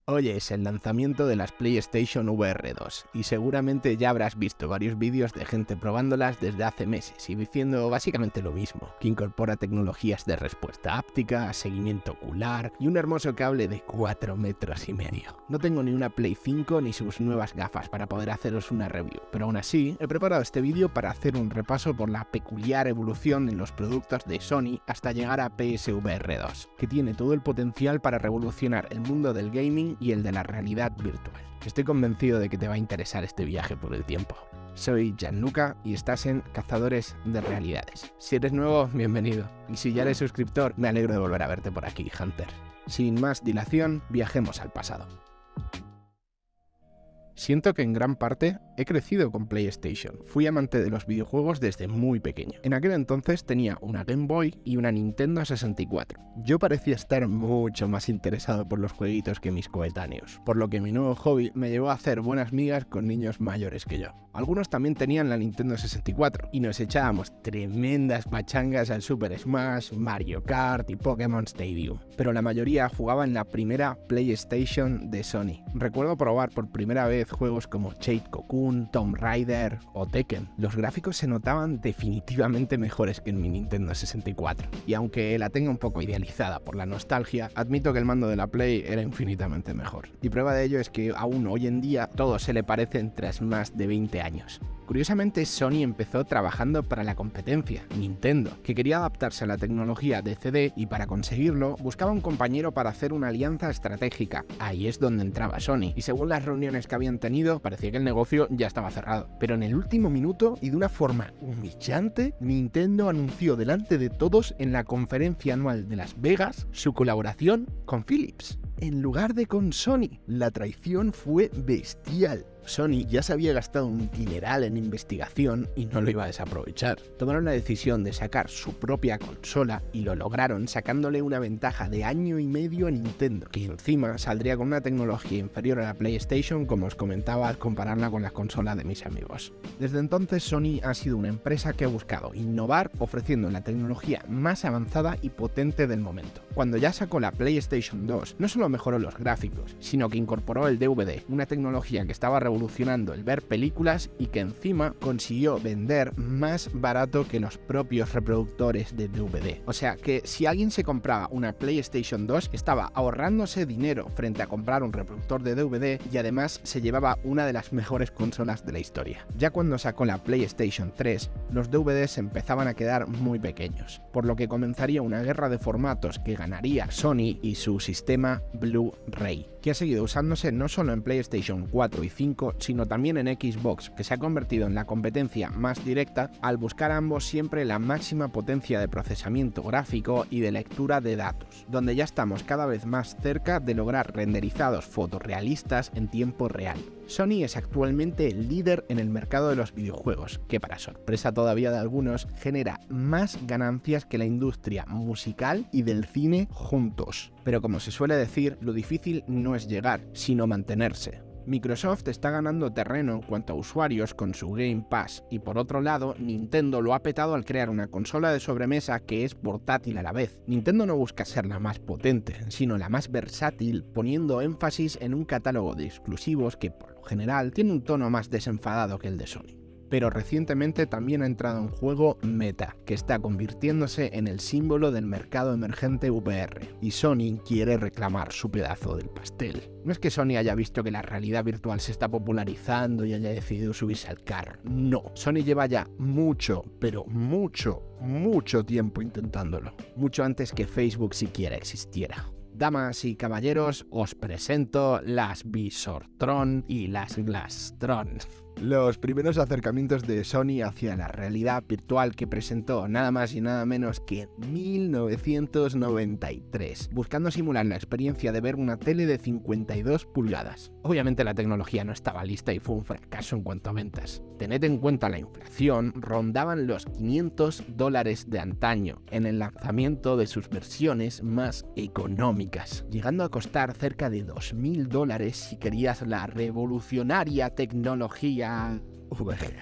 Hoy es el lanzamiento de las PlayStation VR 2 y seguramente ya habrás visto varios vídeos de gente probándolas desde hace meses y diciendo básicamente lo mismo, que incorpora tecnologías de respuesta áptica, seguimiento ocular y un hermoso cable de 4,5 metros. No tengo ni una Play 5 ni sus nuevas gafas para poder haceros una review, pero aún así he preparado este vídeo para hacer un repaso por la peculiar evolución en los productos de Sony hasta llegar a PSVR 2, que tiene todo el potencial para revolucionar el mundo del gaming y el de la realidad virtual. Estoy convencido de que te va a interesar este viaje por el tiempo. Soy Gianluca y estás en Cazadores de Realidades. Si eres nuevo, bienvenido. Y si ya eres suscriptor, me alegro de volver a verte por aquí, Hunter. Sin más dilación, viajemos al pasado. Siento que en gran parte he crecido con PlayStation. Fui amante de los videojuegos desde muy pequeño. En aquel entonces tenía una Game Boy y una Nintendo 64. Yo parecía estar mucho más interesado por los jueguitos que mis coetáneos, por lo que mi nuevo hobby me llevó a hacer buenas migas con niños mayores que yo. Algunos también tenían la Nintendo 64 y nos echábamos tremendas pachangas al Super Smash, Mario Kart y Pokémon Stadium. Pero la mayoría jugaba en la primera PlayStation de Sony. Recuerdo probar por primera vez juegos como Shade Cocoon, Tomb Raider o Tekken. Los gráficos se notaban definitivamente mejores que en mi Nintendo 64. Y aunque la tenga un poco idealizada por la nostalgia, admito que el mando de la Play era infinitamente mejor. Y prueba de ello es que aún hoy en día todo se le parecen tras más de 20 años. Curiosamente, Sony empezó trabajando para la competencia, Nintendo, que quería adaptarse a la tecnología de CD y para conseguirlo buscaba un compañero para hacer una alianza estratégica. Ahí es donde entraba Sony, y según las reuniones que habían tenido, parecía que el negocio ya estaba cerrado. Pero en el último minuto, y de una forma humillante, Nintendo anunció delante de todos en la conferencia anual de Las Vegas su colaboración con Philips, en lugar de con Sony. La traición fue bestial. Sony ya se había gastado un dineral en investigación y no lo iba a desaprovechar. Tomaron la decisión de sacar su propia consola y lo lograron sacándole una ventaja de 1,5 años a Nintendo, que encima saldría con una tecnología inferior a la PlayStation, como os comentaba al compararla con las consolas de mis amigos. Desde entonces Sony ha sido una empresa que ha buscado innovar ofreciendo la tecnología más avanzada y potente del momento. Cuando ya sacó la PlayStation 2, no solo mejoró los gráficos, sino que incorporó el DVD, una tecnología que estaba revolucionando el ver películas y que encima consiguió vender más barato que los propios reproductores de DVD. O sea que si alguien se compraba una PlayStation 2 estaba ahorrándose dinero frente a comprar un reproductor de DVD y además se llevaba una de las mejores consolas de la historia. Ya cuando sacó la PlayStation 3, los DVDs empezaban a quedar muy pequeños, por lo que comenzaría una guerra de formatos que ganaría Sony y su sistema Blu-ray, que ha seguido usándose no solo en PlayStation 4 y 5, sino también en Xbox, que se ha convertido en la competencia más directa al buscar ambos siempre la máxima potencia de procesamiento gráfico y de lectura de datos, donde ya estamos cada vez más cerca de lograr renderizados fotorrealistas en tiempo real. Sony es actualmente el líder en el mercado de los videojuegos, que para sorpresa todavía de algunos, genera más ganancias que la industria musical y del cine juntos. Pero como se suele decir, lo difícil no es llegar, sino mantenerse. Microsoft está ganando terreno en cuanto a usuarios con su Game Pass y por otro lado, Nintendo lo ha petado al crear una consola de sobremesa que es portátil a la vez. Nintendo no busca ser la más potente, sino la más versátil, poniendo énfasis en un catálogo de exclusivos que por lo general tiene un tono más desenfadado que el de Sony. Pero recientemente también ha entrado en juego Meta, que está convirtiéndose en el símbolo del mercado emergente VR, y Sony quiere reclamar su pedazo del pastel. No es que Sony haya visto que la realidad virtual se está popularizando y haya decidido subirse al carro, no. Sony lleva ya mucho, pero mucho tiempo intentándolo, mucho antes que Facebook siquiera existiera. Damas y caballeros, os presento las Visortron y las Glastron. Los primeros acercamientos de Sony hacia la realidad virtual que presentó nada más y nada menos que en 1993, buscando simular la experiencia de ver una tele de 52 pulgadas. Obviamente la tecnología no estaba lista y fue un fracaso en cuanto a ventas. Tened en cuenta la inflación, rondaban los $500 de antaño en el lanzamiento de sus versiones más económicas, llegando a costar cerca de $2.000 si querías la revolucionaria tecnología VR.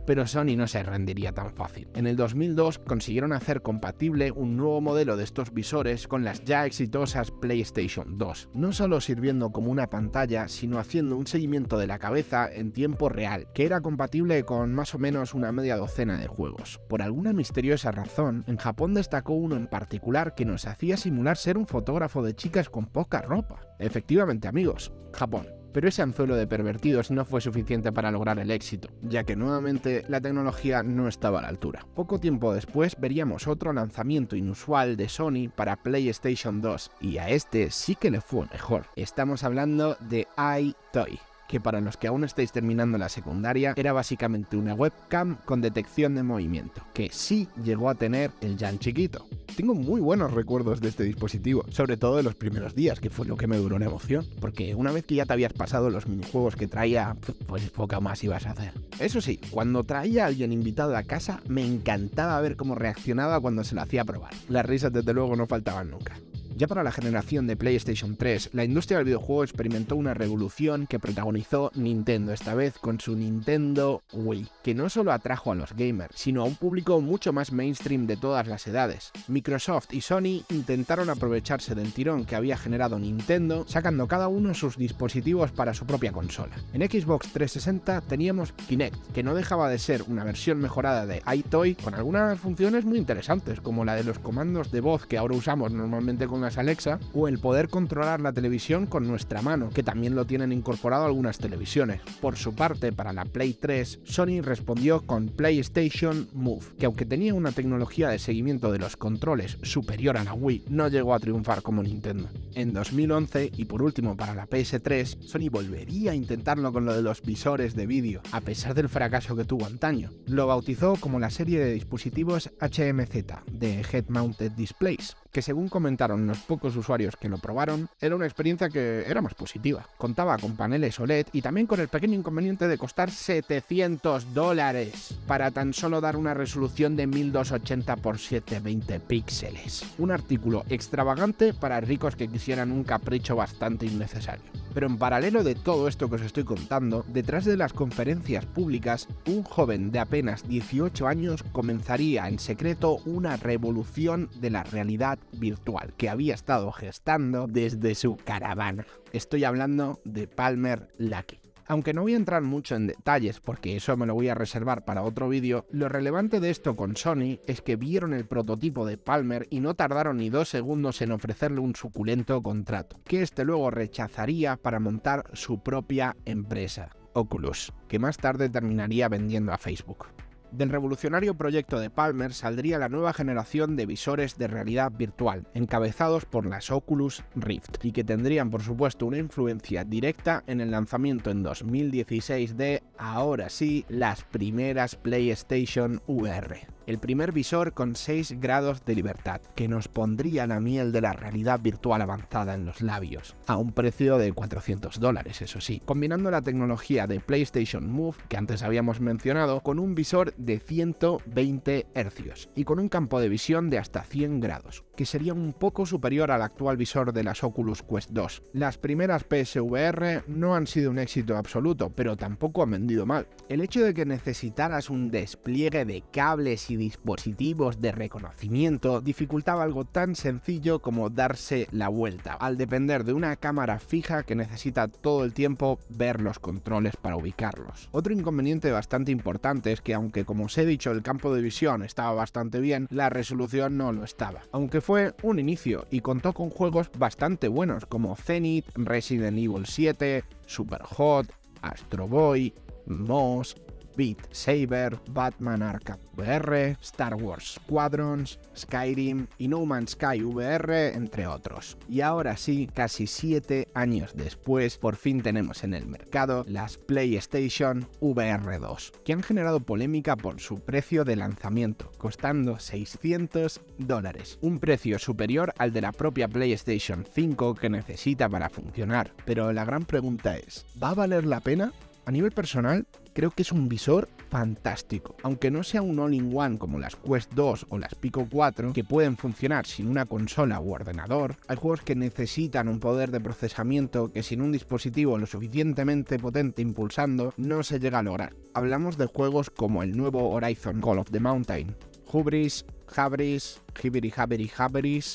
pero Sony no se rendiría tan fácil. En el 2002 consiguieron hacer compatible un nuevo modelo de estos visores con las ya exitosas PlayStation 2, no solo sirviendo como una pantalla, sino haciendo un seguimiento de la cabeza en tiempo real, que era compatible con más o menos una media docena de juegos. Por alguna misteriosa razón, en Japón destacó uno en particular que nos hacía simular ser un fotógrafo de chicas con poca ropa. Efectivamente, amigos, Japón. Pero ese anzuelo de pervertidos no fue suficiente para lograr el éxito, ya que nuevamente la tecnología no estaba a la altura. Poco tiempo después veríamos otro lanzamiento inusual de Sony para PlayStation 2, y a este sí que le fue mejor. Estamos hablando de EyeToy, que para los que aún estáis terminando la secundaria, era básicamente una webcam con detección de movimiento, que sí llegó a tener el Jan chiquito. Tengo muy buenos recuerdos de este dispositivo, sobre todo de los primeros días, que fue lo que me duró la emoción, porque una vez que ya te habías pasado los minijuegos que traía, pues poco más ibas a hacer. Eso sí, cuando traía a alguien invitado a casa, me encantaba ver cómo reaccionaba cuando se lo hacía probar. Las risas desde luego no faltaban nunca. Ya para la generación de PlayStation 3, la industria del videojuego experimentó una revolución que protagonizó Nintendo, esta vez con su Nintendo Wii, que no solo atrajo a los gamers, sino a un público mucho más mainstream de todas las edades. Microsoft y Sony intentaron aprovecharse del tirón que había generado Nintendo, sacando cada uno sus dispositivos para su propia consola. En Xbox 360 teníamos Kinect, que no dejaba de ser una versión mejorada de EyeToy con algunas funciones muy interesantes, como la de los comandos de voz que ahora usamos normalmente con la Alexa, o el poder controlar la televisión con nuestra mano, que también lo tienen incorporado algunas televisiones. Por su parte, para la Play 3, Sony respondió con PlayStation Move, que aunque tenía una tecnología de seguimiento de los controles superior a la Wii, no llegó a triunfar como Nintendo. En 2011, y por último para la PS3, Sony volvería a intentarlo con lo de los visores de vídeo, a pesar del fracaso que tuvo antaño. Lo bautizó como la serie de dispositivos HMZ, de Head Mounted Displays, que según comentaron los pocos usuarios que lo probaron, era una experiencia que era más positiva. Contaba con paneles OLED y también con el pequeño inconveniente de costar $700 para tan solo dar una resolución de 1280 x 720 píxeles. Un artículo extravagante para ricos que quisieran un capricho bastante innecesario. Pero en paralelo de todo esto que os estoy contando, detrás de las conferencias públicas, un joven de apenas 18 años comenzaría en secreto una revolución de la realidad virtual que había estado gestando desde su caravana. Estoy hablando de Palmer Luckey. Aunque no voy a entrar mucho en detalles porque eso me lo voy a reservar para otro vídeo, lo relevante de esto con Sony es que vieron el prototipo de Palmer y no tardaron ni 2 segundos en ofrecerle un suculento contrato, que este luego rechazaría para montar su propia empresa, Oculus, que más tarde terminaría vendiendo a Facebook. Del revolucionario proyecto de Palmer saldría la nueva generación de visores de realidad virtual, encabezados por las Oculus Rift, y que tendrían por supuesto una influencia directa en el lanzamiento en 2016 de, ahora sí, las primeras PlayStation VR. El primer visor con 6 grados de libertad, que nos pondría la miel de la realidad virtual avanzada en los labios, a un precio de $400, eso sí, combinando la tecnología de PlayStation Move, que antes habíamos mencionado, con un visor de 120 Hz y con un campo de visión de hasta 100 grados, que sería un poco superior al actual visor de las Oculus Quest 2. Las primeras PSVR no han sido un éxito absoluto, pero tampoco han vendido mal. El hecho de que necesitaras un despliegue de cables y dispositivos de reconocimiento dificultaba algo tan sencillo como darse la vuelta, al depender de una cámara fija que necesita todo el tiempo ver los controles para ubicarlos. Otro inconveniente bastante importante es que, aunque como os he dicho el campo de visión estaba bastante bien, la resolución no lo estaba, aunque fue un inicio y contó con juegos bastante buenos como Zenith, Resident Evil 7, Superhot, Astro Boy, Moss, Beat Saber, Batman Arkham VR, Star Wars Squadrons, Skyrim y No Man's Sky VR, entre otros. Y ahora sí, casi 7 años después, por fin tenemos en el mercado las PlayStation VR 2, que han generado polémica por su precio de lanzamiento, costando $600, un precio superior al de la propia PlayStation 5 que necesita para funcionar. Pero la gran pregunta es, ¿va a valer la pena? A nivel personal, creo que es un visor fantástico. Aunque no sea un all-in-one como las Quest 2 o las Pico 4, que pueden funcionar sin una consola u ordenador, hay juegos que necesitan un poder de procesamiento que sin un dispositivo lo suficientemente potente impulsando no se llega a lograr. Hablamos de juegos como el nuevo Horizon Call of the Mountain, Hubris, Habris, Hibiri,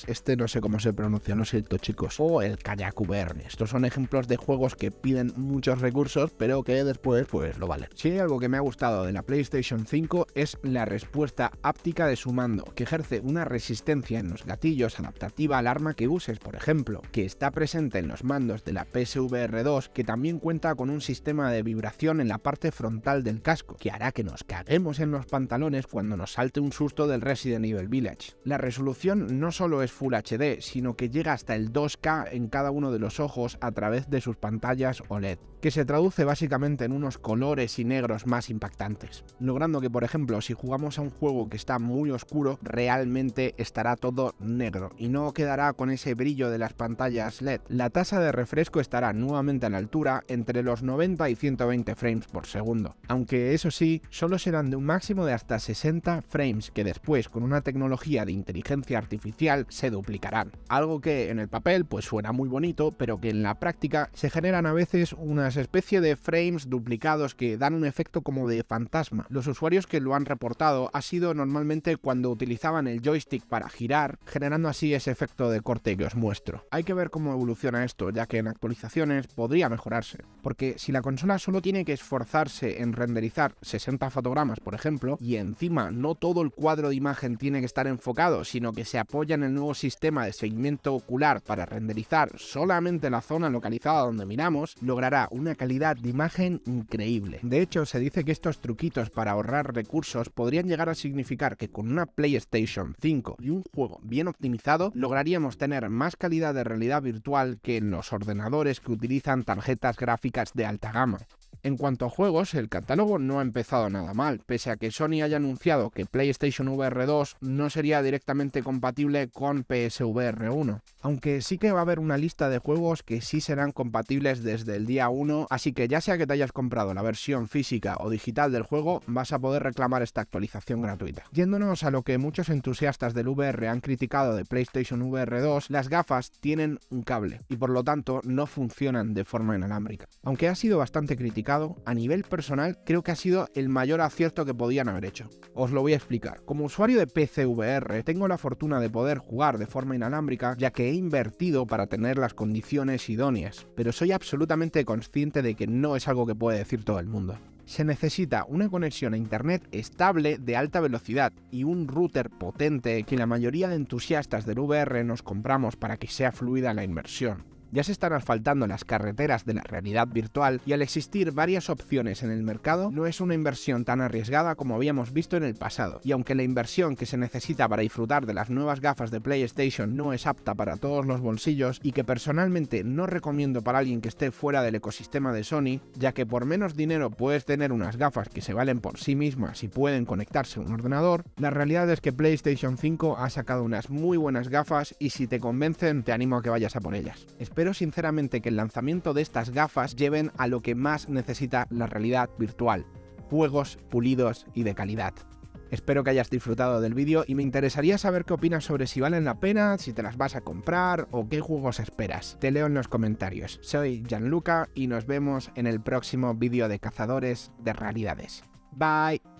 este no sé cómo se pronuncia, lo siento chicos, o el Kayak VR. Estos son ejemplos de juegos que piden muchos recursos, pero que después pues lo valen. Si hay algo que me ha gustado de la PlayStation 5 es la respuesta áptica de su mando, que ejerce una resistencia en los gatillos adaptativa al arma que uses, por ejemplo, que está presente en los mandos de la PSVR 2, que también cuenta con un sistema de vibración en la parte frontal del casco, que hará que nos caguemos en los pantalones cuando nos salte un susto del Resident Evil Village. La resolución no solo es Full HD, sino que llega hasta el 2K en cada uno de los ojos a través de sus pantallas OLED, que se traduce básicamente en unos colores y negros más impactantes, logrando que, por ejemplo, si jugamos a un juego que está muy oscuro, realmente estará todo negro y no quedará con ese brillo de las pantallas LED. La tasa de refresco estará nuevamente a la altura entre los 90 y 120 frames por segundo, aunque eso sí, solo serán de un máximo de hasta 60 frames que después, con una tecnología de inteligencia artificial, se duplicarán. Algo que en el papel pues suena muy bonito, pero que en la práctica se generan a veces unas especie de frames duplicados que dan un efecto como de fantasma. Los usuarios que lo han reportado ha sido normalmente cuando utilizaban el joystick para girar, generando así ese efecto de corte que os muestro. Hay que ver cómo evoluciona esto, ya que en actualizaciones podría mejorarse, porque si la consola solo tiene que esforzarse en renderizar 60 fotogramas, por ejemplo, y encima no todo el cuadro de imagen tiene que estar enfocado, sino que se apoya en el nuevo sistema de seguimiento ocular para renderizar solamente la zona localizada donde miramos, logrará una calidad de imagen increíble. De hecho, se dice que estos truquitos para ahorrar recursos podrían llegar a significar que con una PlayStation 5 y un juego bien optimizado, lograríamos tener más calidad de realidad virtual que en los ordenadores que utilizan tarjetas gráficas de alta gama. En cuanto a juegos, el catálogo no ha empezado nada mal, pese a que Sony haya anunciado que PlayStation VR 2 no sería directamente compatible con PSVR 1, aunque sí que va a haber una lista de juegos que sí serán compatibles desde el día 1, así que ya sea que te hayas comprado la versión física o digital del juego, vas a poder reclamar esta actualización gratuita. Yéndonos a lo que muchos entusiastas del VR han criticado de PlayStation VR 2, las gafas tienen un cable y por lo tanto no funcionan de forma inalámbrica. Aunque ha sido bastante criticado, a nivel personal creo que ha sido el mayor acierto que podían haber hecho. Os lo voy a explicar. Como usuario de PC VR tengo la fortuna de poder jugar de forma inalámbrica, ya que he invertido para tener las condiciones idóneas, pero soy absolutamente consciente de que no es algo que puede decir todo el mundo. Se necesita una conexión a internet estable de alta velocidad y un router potente que la mayoría de entusiastas del VR nos compramos para que sea fluida la inmersión. Ya se están asfaltando las carreteras de la realidad virtual y al existir varias opciones en el mercado, no es una inversión tan arriesgada como habíamos visto en el pasado. Y aunque la inversión que se necesita para disfrutar de las nuevas gafas de PlayStation no es apta para todos los bolsillos y que personalmente no recomiendo para alguien que esté fuera del ecosistema de Sony, ya que por menos dinero puedes tener unas gafas que se valen por sí mismas y pueden conectarse a un ordenador, la realidad es que PlayStation 5 ha sacado unas muy buenas gafas y si te convencen te animo a que vayas a por ellas. Espero sinceramente que el lanzamiento de estas gafas lleven a lo que más necesita la realidad virtual: juegos pulidos y de calidad. Espero que hayas disfrutado del vídeo y me interesaría saber qué opinas sobre si valen la pena, si te las vas a comprar o qué juegos esperas. Te leo en los comentarios. Soy Gianluca y nos vemos en el próximo vídeo de Cazadores de Realidades. Bye.